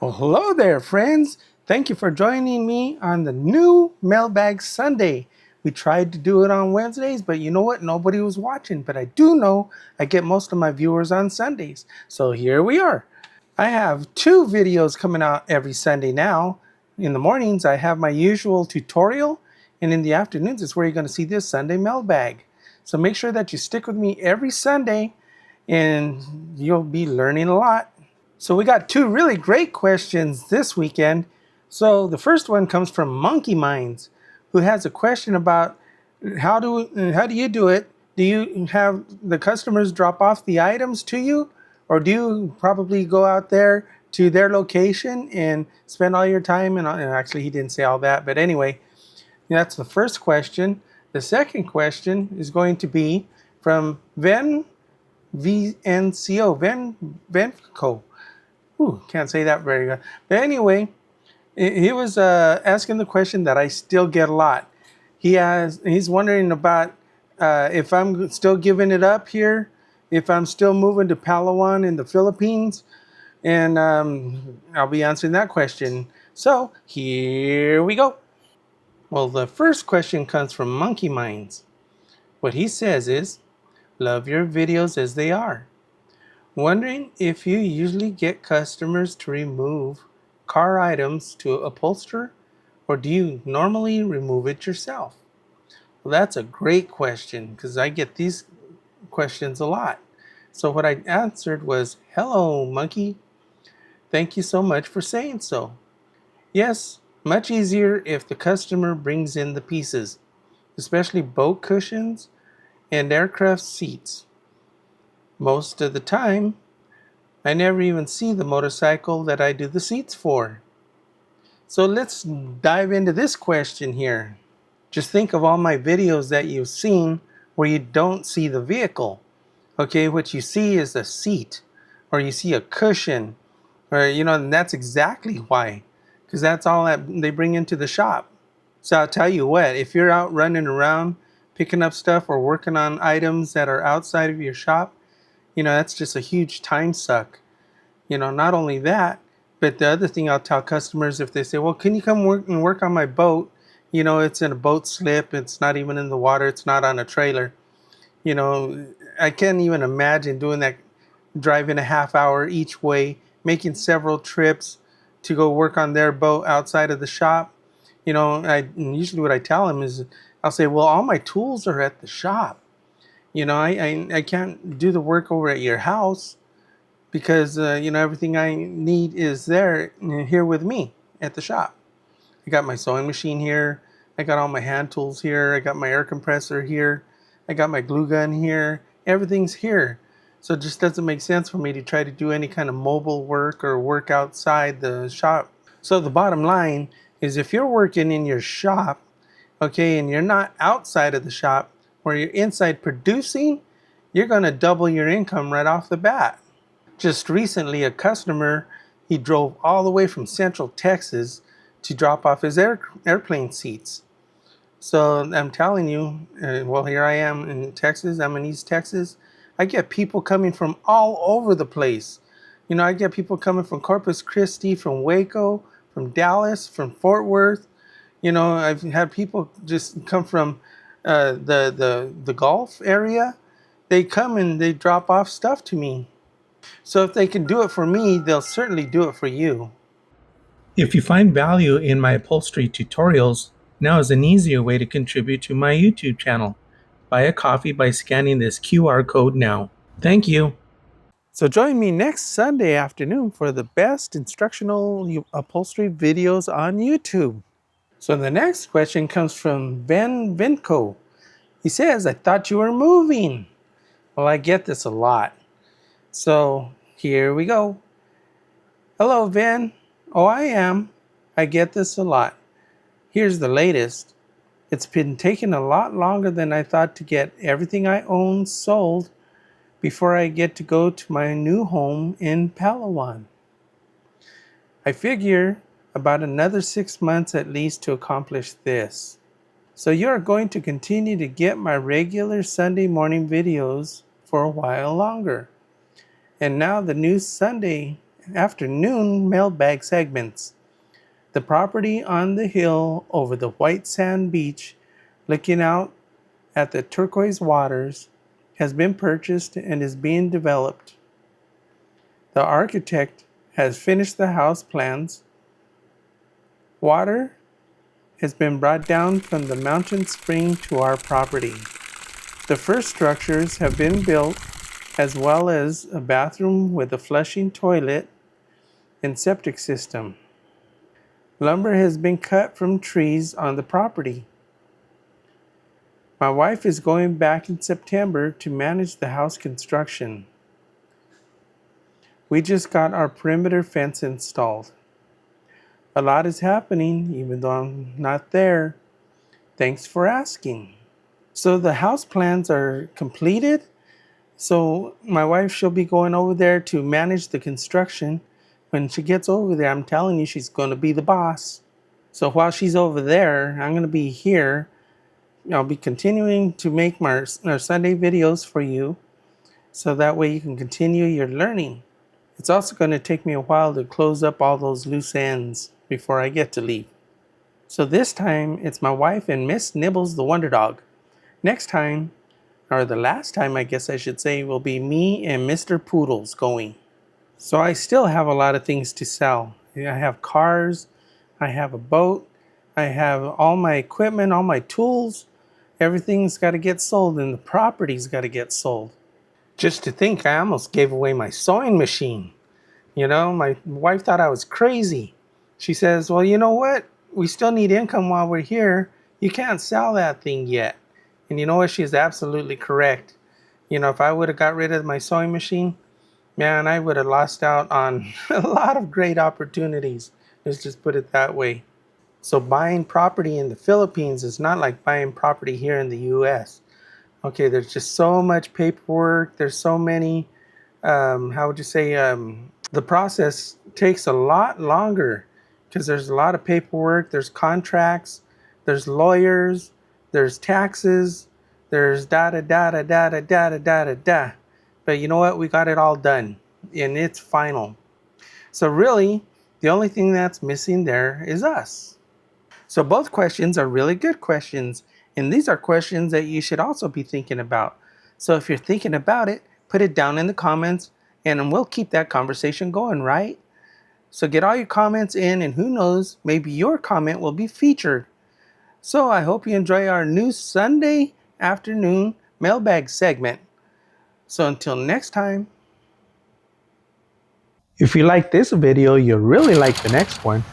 Well, hello there, friends. Thank you for joining me on the new Mailbag Sunday. We tried to do it on Wednesdays, but you know what? Nobody was watching. But I do know I get most of my viewers on Sundays. So here we are. I have two videos coming out every Sunday now. In the mornings, I have my usual tutorial, and in the afternoons, it's where you're going to see this Sunday mailbag. So make sure that you stick with me every Sunday, and you'll be learning a lot. So we got two really great questions this weekend. So the first one comes from Monkyminds, who has a question about how do you do it? Do you have the customers drop off the items to you, or do you probably go out there to their location and spend all your time? And actually, he didn't say all that, but anyway, that's the first question. The second question is going to be from Venvnco. Ooh, can't say that very good. But anyway, he was asking the question that I still get a lot. He's wondering about if I'm still giving it up here, if I'm still moving to Palawan in the Philippines, and I'll be answering that question. So here we go. Well, the first question comes from Monkey Minds. What he says is, "Love your videos as they are. Wondering if you usually get customers to remove car items to upholster, or do you normally remove it yourself?" Well, that's a great question because I get these questions a lot. So what I answered was, "Hello, monkey. Thank you so much for saying so. Yes, much easier if the customer brings in the pieces, especially boat cushions and aircraft seats. Most of the time, I never even see the motorcycle that I do the seats for." So let's dive into this question here. Just think of all my videos that you've seen where you don't see the vehicle. Okay, what you see is a seat, or you see a cushion, or and that's exactly why, because that's all that they bring into the shop. So I'll tell you what, if you're out running around picking up stuff or working on items that are outside of your shop, that's just a huge time suck. Not only that, but the other thing I'll tell customers, if they say, "Well, can you come work on my boat?" It's in a boat slip, it's not even in the water, it's not on a trailer. You know, I can't even imagine doing that, driving a half hour each way, making several trips to go work on their boat outside of the shop. I usually what I tell them is, I'll say, "Well, all my tools are at the shop. I can't do the work over at your house because everything I need is there here with me at the shop. I got my sewing machine here. I got all my hand tools here. I got my air compressor here. I got my glue gun here. Everything's here. So it just doesn't make sense for me to try to do any kind of mobile work or work outside the shop." So the bottom line is, if you're working in your shop, okay, and you're not outside of the shop where you're inside producing, you're going to double your income right off the bat. Just recently, a customer, he drove all the way from Central Texas to drop off his airplane seats. So I'm telling you, well, here I am in Texas. I'm in East Texas. I get people coming from all over the place. I get people coming from Corpus Christi, from Waco, from Dallas, from Fort Worth. I've had people just come from the Gulf area. They come and they drop off stuff to me. So if they can do it for me, they'll certainly do it for you. If you find value in my upholstery tutorials, now is an easier way to contribute to my YouTube channel. Buy a coffee by scanning this QR code now. Thank you. So join me next Sunday afternoon for the best instructional upholstery videos on YouTube. So the next question comes from Venvnco. He says, "I thought you were moving." Well, I get this a lot. So here we go. "Hello, Vin. Oh, I am. I get this a lot. Here's the latest. It's been taking a lot longer than I thought to get everything I own sold before I get to go to my new home in Palawan. I figure about another 6 months at least to accomplish this. So you're going to continue to get my regular Sunday morning videos for a while longer. And now the new Sunday afternoon mailbag segments. The property on the hill over the white sand beach, looking out at the turquoise waters, has been purchased and is being developed. The architect has finished the house plans. Water has been brought down from the mountain spring to our property. The first structures have been built, as well as a bathroom with a flushing toilet and septic system. Lumber has been cut from trees on the property. My wife is going back in September to manage the house construction. We just got our perimeter fence installed. A lot is happening, even though I'm not there. Thanks for asking. So the house plans are completed. So my wife, she'll be going over there to manage the construction. When she gets over there, I'm telling you, she's going to be the boss. So while she's over there, I'm going to be here. I'll be continuing to make our Sunday videos for you, so that way you can continue your learning. It's also going to take me a while to close up all those loose ends before I get to leave. So this time, it's my wife and Miss Nibbles the Wonder Dog. Next time, or the last time I guess I should say, will be me and Mr. Poodles going. So I still have a lot of things to sell. I have cars, I have a boat, I have all my equipment, all my tools. Everything's got to get sold, and the property's got to get sold. Just to think, I almost gave away my sewing machine. My wife thought I was crazy. She says, well, you know what? We still need income while we're here. You can't sell that thing yet. And you know what? She's absolutely correct. If I would have got rid of my sewing machine, man, I would have lost out on a lot of great opportunities. Let's just put it that way. So buying property in the Philippines is not like buying property here in the US. Okay, there's just so much paperwork. There's so many, how would you say, the process takes a lot longer because there's a lot of paperwork, there's contracts, there's lawyers, there's taxes, there's da da da da da da da da da da. But you know what? We got it all done and it's final. So really, the only thing that's missing there is us. So both questions are really good questions, and these are questions that you should also be thinking about. So if you're thinking about it, put it down in the comments, and we'll keep that conversation going, right? So get all your comments in, and who knows, maybe your comment will be featured. So I hope you enjoy our new Sunday afternoon mailbag segment. So until next time. If you like this video, you'll really like the next one.